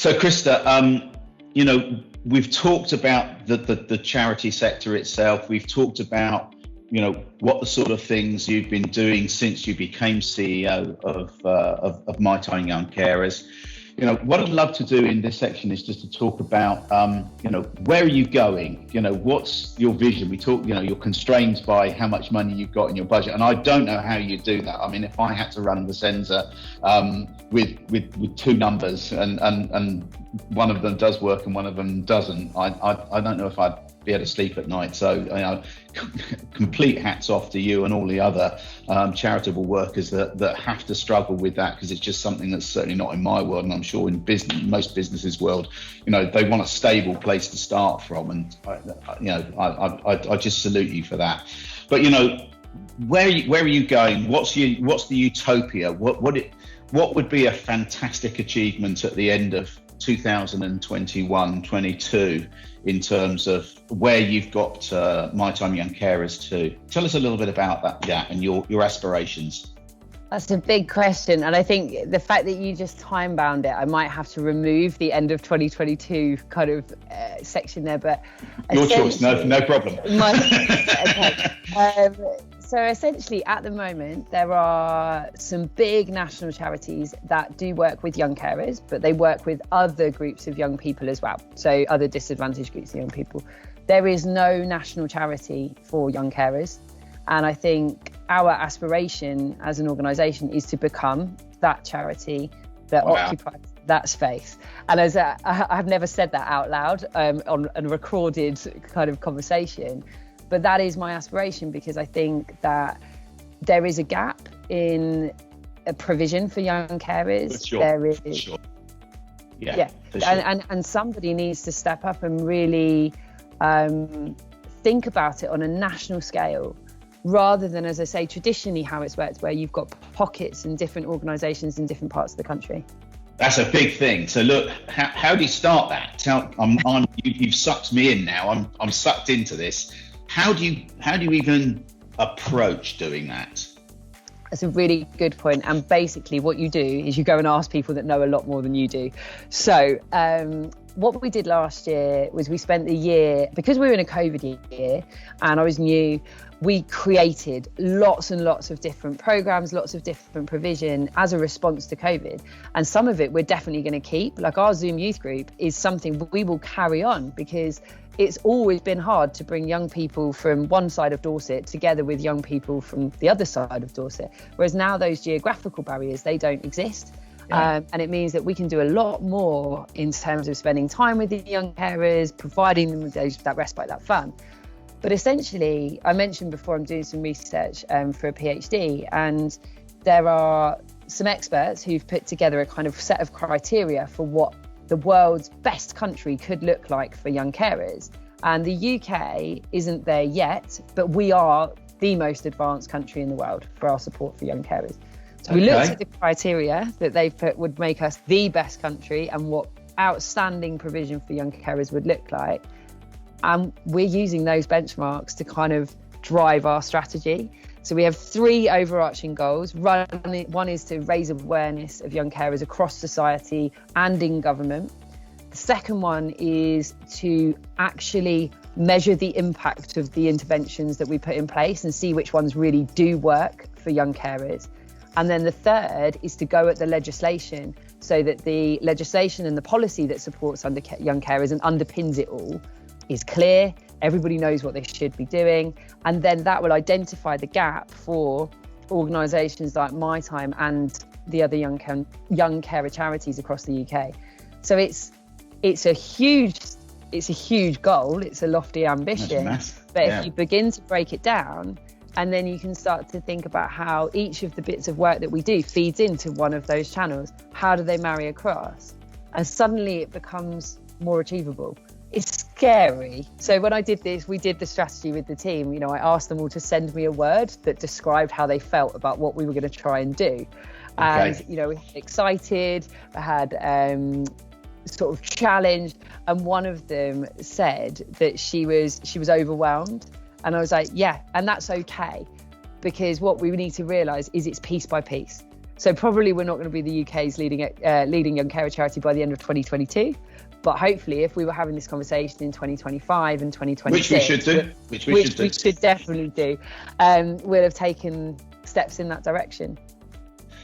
So, Krista, we've talked about the charity sector itself. We've talked about, what the sort of things you've been doing since you became CEO of MyTime Young Carers. What I'd love to do in this section is just to talk about, where are you going? What's your vision? We talk, you're constrained by how much money you've got in your budget. And I don't know how you do that. I mean, if I had to run Vissensa with two numbers and one of them does work and one of them doesn't, I don't know if I'd be able to sleep at night. So, complete hats off to you and all the other charitable workers that have to struggle with that, because it's just something that's certainly not in my world, and I'm sure in most businesses world, they want a stable place to start from, and I just salute you for that. But where are you going? What's the utopia? What would be a fantastic achievement at the end of 2021-22 in terms of where you've got MyTime Young Carers to? Tell us a little bit about that and your aspirations. That's a big question, and I think the fact that you just time bound it, I might have to remove the end of 2022 kind of section there. But your choice, no problem. Okay. So essentially, at the moment, there are some big national charities that do work with young carers, but they work with other groups of young people as well. So other disadvantaged groups of young people. There is no national charity for young carers. And I think our aspiration as an organisation is to become that charity that occupies that space. And as I've never said that out loud on a recorded kind of conversation, but that is my aspiration, because I think that there is a gap in a provision for young carers. For sure. There is. For sure. Yeah. For sure. And somebody needs to step up and really think about it on a national scale, rather than, as I say, traditionally how it's worked, where you've got pockets and different organisations in different parts of the country. That's a big thing. So look, how do you start that? You've sucked me in now. I'm sucked into this. How do you even approach doing that? That's a really good point. And basically what you do is you go and ask people that know a lot more than you do. So what we did last year was we spent the year, because we were in a COVID year and I was new, we created lots and lots of different programs, lots of different provision as a response to COVID. And some of it we're definitely going to keep. Like our Zoom youth group is something we will carry on, because it's always been hard to bring young people from one side of Dorset together with young people from the other side of Dorset. Whereas now those geographical barriers, they don't exist. Yeah. And it means that we can do a lot more in terms of spending time with the young carers, providing them with that respite, that fun. But essentially, I mentioned before, I'm doing some research for a PhD, and there are some experts who've put together a kind of set of criteria for what the world's best country could look like for young carers. And the UK isn't there yet, but we are the most advanced country in the world for our support for young carers. So we looked at the criteria that they've put would make us the best country and what outstanding provision for young carers would look like. And we're using those benchmarks to kind of drive our strategy. So we have three overarching goals. One is to raise awareness of young carers across society and in government. The second one is to actually measure the impact of the interventions that we put in place and see which ones really do work for young carers. And then the third is to go at the legislation, so that the legislation and the policy that supports young carers and underpins it all is clear. Everybody knows what they should be doing. And then that will identify the gap for organisations like MyTime and the other young carer charities across the UK. So it's a huge goal. It's a lofty ambition. If you begin to break it down, and then you can start to think about how each of the bits of work that we do feeds into one of those channels. How do they marry across? And suddenly it becomes more achievable. It's scary. So when I did this, we did the strategy with the team. I asked them all to send me a word that described how they felt about what we were going to try and do. And, we had excited, I had sort of challenged, and one of them said that she was overwhelmed. And I was like, yeah, and that's okay, because what we need to realise is it's piece by piece. So probably we're not going to be the UK's leading young carer charity by the end of 2022. But hopefully, if we were having this conversation in 2025 and 2026, which we should definitely do, we'll have taken steps in that direction.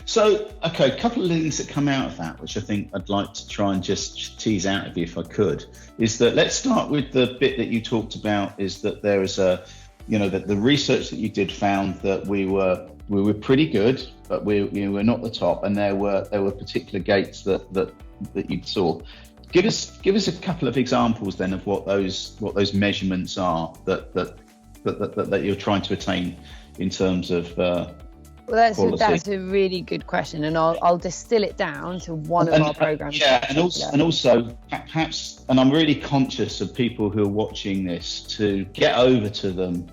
So, okay, a couple of things that come out of that, which I think I'd like to try and just tease out of you if I could, is that let's start with the bit that you talked about, is that there is that the research that you did found that we were pretty good, but we're not the top, and there were particular gates that you saw. Give us a couple of examples then of what those measurements are that you're trying to attain in terms of well, that's a really good question, and I'll distill it down to one of our programs. Yeah, and also perhaps, and I'm really conscious of people who are watching this, to get over to them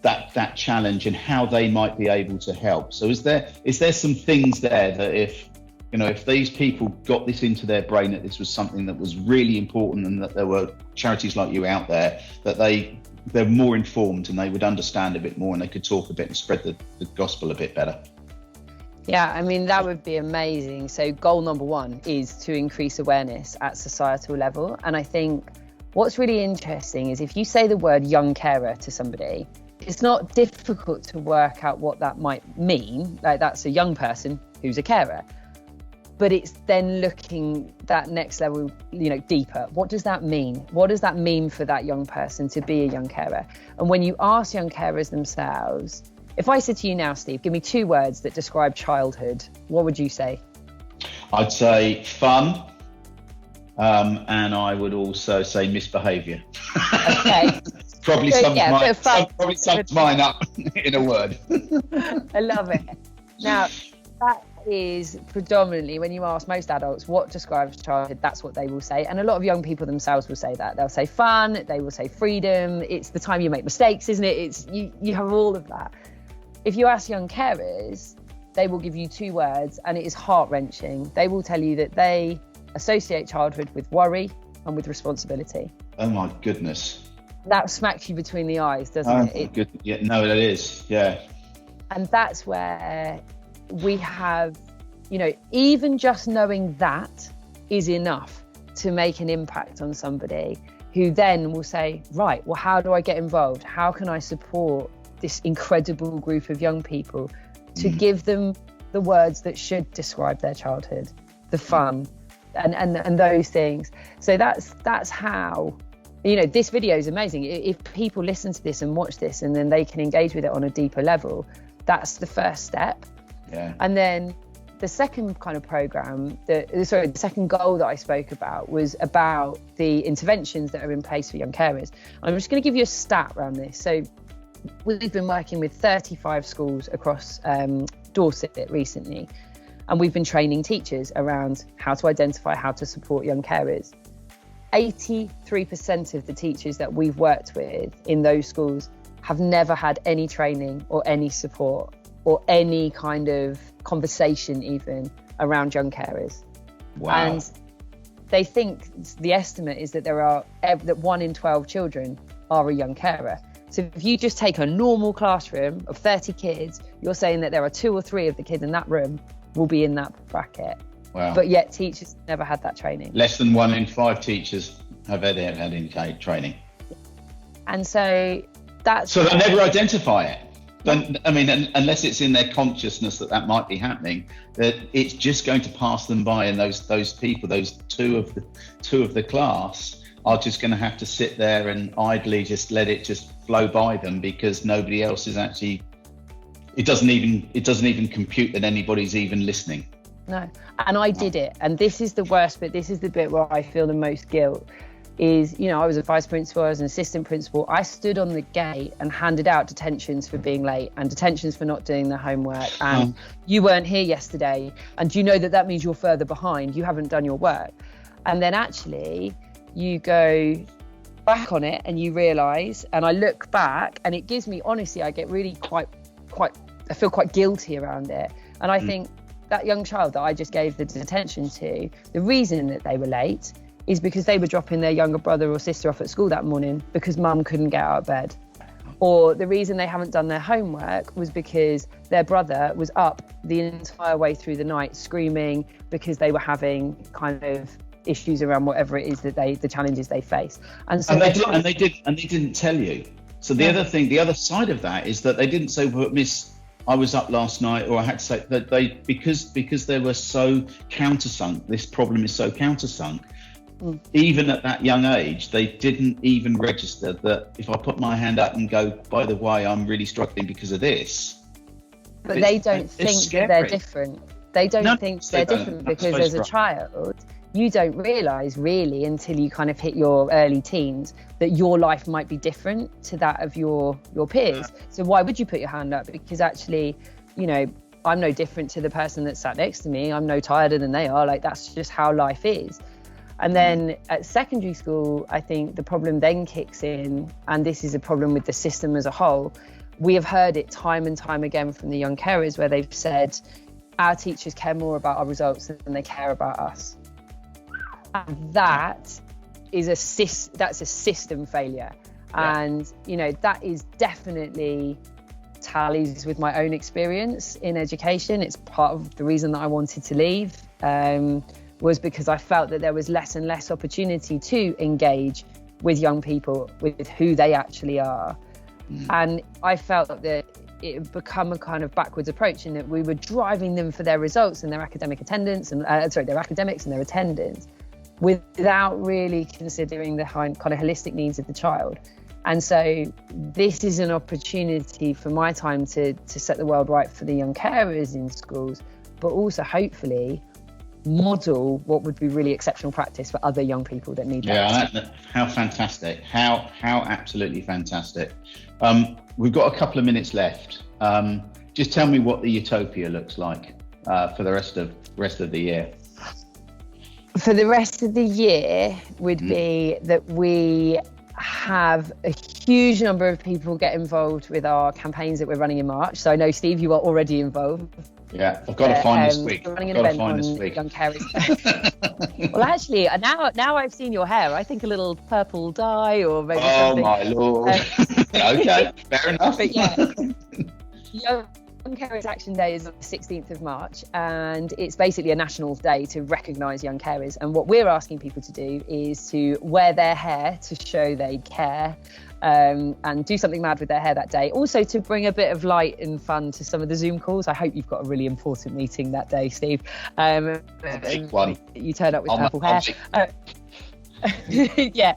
that challenge and how they might be able to help. So is there some things there that if these people got this into their brain, that this was something that was really important, and that there were charities like you out there, that they're more informed and they would understand a bit more, and they could talk a bit and spread the gospel a bit better? Yeah, I mean, that would be amazing. So goal number one is to increase awareness at societal level. And I think what's really interesting is if you say the word young carer to somebody, it's not difficult to work out what that might mean. Like, that's a young person who's a carer. But it's then looking that next level, deeper. What does that mean? What does that mean for that young person to be a young carer? And when you ask young carers themselves, if I said to you now, Steve, give me 2 words that describe childhood, what would you say? I'd say fun, and I would also say misbehaviour. Okay. Probably sums mine up in a word. I love it. Now, that is predominantly, when you ask most adults what describes childhood, that's what they will say. And a lot of young people themselves will say that. They'll say fun, they will say freedom, it's the time you make mistakes, isn't it? It's you have all of that. If you ask young carers, they will give you 2 words, and it is heart-wrenching. They will tell you that they associate childhood with worry and with responsibility. Oh my goodness. That smacks you between the eyes, doesn't it? Yeah, no, that is, yeah. And that's where we have, even just knowing that is enough to make an impact on somebody, who then will say, right, well, how do I get involved? How can I support this incredible group of young people to give them the words that should describe their childhood, the fun and those things. So that's how, this video is amazing. If people listen to this and watch this, and then they can engage with it on a deeper level, that's the first step. Yeah. And then the second kind of program, the second goal that I spoke about was about the interventions that are in place for young carers. I'm just going to give you a stat around this. So we've been working with 35 schools across Dorset recently, and we've been training teachers around how to identify, how to support young carers. 83% of the teachers that we've worked with in those schools have never had any training or any support or any kind of conversation even around young carers. Wow. And they think, the estimate is that that 1 in 12 children are a young carer. So if you just take a normal classroom of 30 kids, you're saying that there are 2 or 3 of the kids in that room will be in that bracket. Wow. But yet teachers never had that training. Less than 1 in 5 teachers have had any training. And so that's... So they never identify it. Unless it's in their consciousness that might be happening, that it's just going to pass them by, and those people, those two of the class, are just going to have to sit there and idly just let it just flow by them, because nobody else is actually. It doesn't even compute that anybody's even listening. No, and I did it, and this is the worst bit. This is the bit where I feel the most guilt. Is, I was a vice principal, I was an assistant principal. I stood on the gate and handed out detentions for being late and detentions for not doing the homework. And you weren't here yesterday. And do you know that means you're further behind? You haven't done your work. And then actually you go back on it and you realise, and I look back, and it gives me, honestly, I get really I feel quite guilty around it. And I think that young child that I just gave the detention to, the reason that they were late is because they were dropping their younger brother or sister off at school that morning because mum couldn't get out of bed. Or the reason they haven't done their homework was because their brother was up the entire way through the night screaming because they were having kind of issues around whatever it is that the challenges they face. And so they didn't tell you. So the other side of that is that they didn't say, well, Miss, I was up last night, or I had to say that because they were so countersunk, this problem is so countersunk. Even at that young age, they didn't even register that if I put my hand up and go, by the way, I'm really struggling because of this. But they don't think that they're different. They don't think they're different because as a child, you don't realise really until you kind of hit your early teens that your life might be different to that of your peers. So why would you put your hand up? Because actually, you know, I'm no different to the person that sat next to me. I'm no tireder than they are. Like, that's just how life is. And then at secondary school, I think the problem then kicks in, and this is a problem with the system as a whole. We have heard it time and time again from the young carers where they've said, our teachers care more about our results than they care about us. And that is a system failure. Yeah. And, you know, that is definitely tallies with my own experience in education. It's part of the reason that I wanted to leave. Was because I felt that there was less and less opportunity to engage with young people, with who they actually are. And I felt that it had become a kind of backwards approach in that we were driving them for their results and their academic attendance and their academics and their attendance without really considering the kind of holistic needs of the child. And so this is an opportunity for MyTime to set the world right for the young carers in schools, but also hopefully model what would be really exceptional practice for other young people that need that. Yeah, how fantastic. How absolutely fantastic. We've got a couple of minutes left. Just tell me what the utopia looks like for the rest of the year. For the rest of the year would be that we have a huge number of people get involved with our campaigns that we're running in March. So I know, Steve, you are already involved. Yeah, I've got to find this week. We're running an event on young carers. Well, actually, now I've seen your hair. I think a little purple dye or maybe something. Oh, my Lord. Okay, fair enough. But yeah, Young Carers Action Day is on the 16th of March, and it's basically a national day to recognise young carers. And what we're asking people to do is to wear their hair to show they care. And do something mad with their hair that day. Also to bring a bit of light and fun to some of the Zoom calls. I hope you've got a really important meeting that day, Steve. Big one. You turn up with purple hair. Yeah.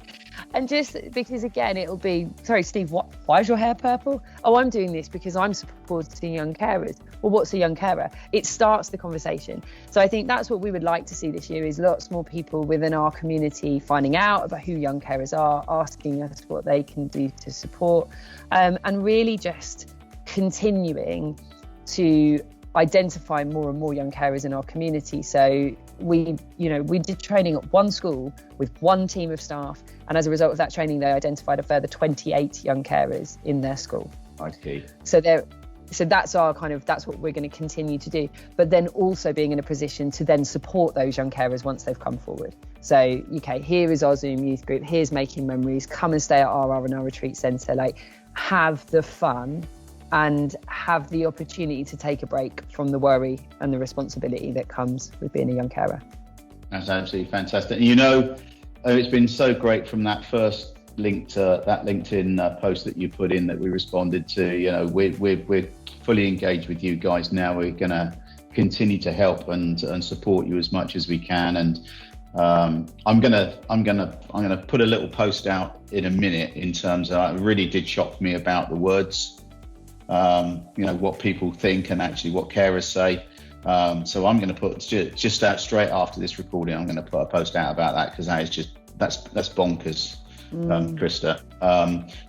And just because, again, it'll be, sorry, Steve, why is your hair purple? Oh, I'm doing this because I'm supporting young carers. Well, what's a young carer? It starts the conversation. So I think that's what we would like to see this year, is lots more people within our community finding out about who young carers are, asking us what they can do to support, and really just continuing to identify more and more young carers in our community. So we did training at one school with one team of staff, and as a result of that training, they identified a further 28 young carers in their school. Okay. So that's what we're going to continue to do, but then also being in a position to then support those young carers once they've come forward. So, okay, here is our Zoom youth group, here's Making Memories, come and stay at our R&R retreat centre, like have the fun and have the opportunity to take a break from the worry and the responsibility that comes with being a young carer. That's absolutely fantastic. You know, it's been so great from that first link to that LinkedIn post that you put in that we responded to. You know, we're fully engaged with you guys now. We're going to continue to help and support you as much as we can. And I'm gonna put a little post out in a minute in terms of, it really did shock me about the words. You know, what people think and actually what carers say. So I'm going to put just out straight after this recording. I'm going to put a post out about that, because that is that's bonkers, Krista.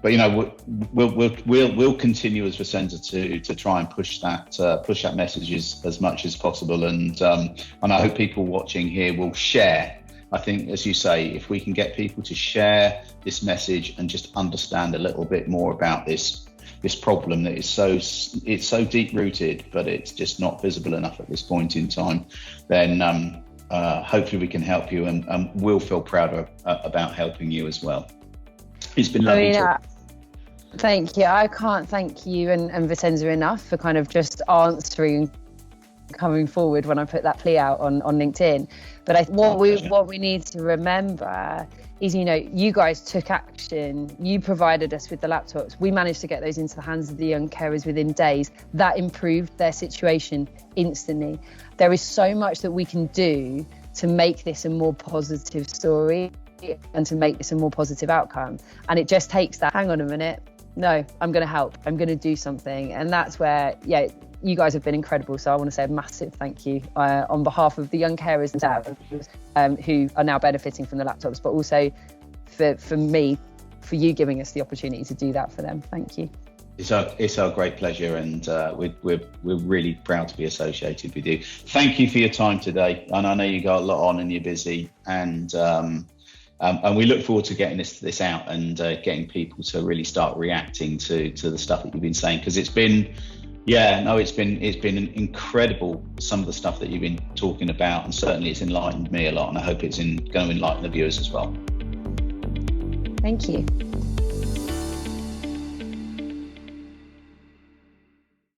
But you know, we'll continue as Vissensa to try and push that message as much as possible. And I hope people watching here will share. I think, as you say, if we can get people to share this message and just understand a little bit more about this problem that is so deep rooted, but it's just not visible enough at this point in time, then hopefully we can help you, and we'll feel proud about helping you as well. It's been lovely. Thank you. I can't thank you and Vissensa enough for kind of just answering, coming forward when I put that plea out on LinkedIn. But what we need to remember is, you guys took action. You provided us with the laptops. We managed to get those into the hands of the young carers within days. That improved their situation instantly. There is so much that we can do to make this a more positive story and to make this a more positive outcome. And it just takes that, hang on a minute, no, I'm going to help. I'm going to do something. And that's where, you guys have been incredible. So I want to say a massive thank you on behalf of the young carers themselves who are now benefiting from the laptops, but also for me, for you giving us the opportunity to do that for them. Thank you. It's our great pleasure, and we're really proud to be associated with you. Thank you for your time today. And I know you got a lot on and you're busy, and we look forward to getting this out and getting people to really start reacting to the stuff that you've been saying, because it's been incredible, some of the stuff that you've been talking about, and certainly it's enlightened me a lot, and I hope it's going to enlighten the viewers as well. Thank you.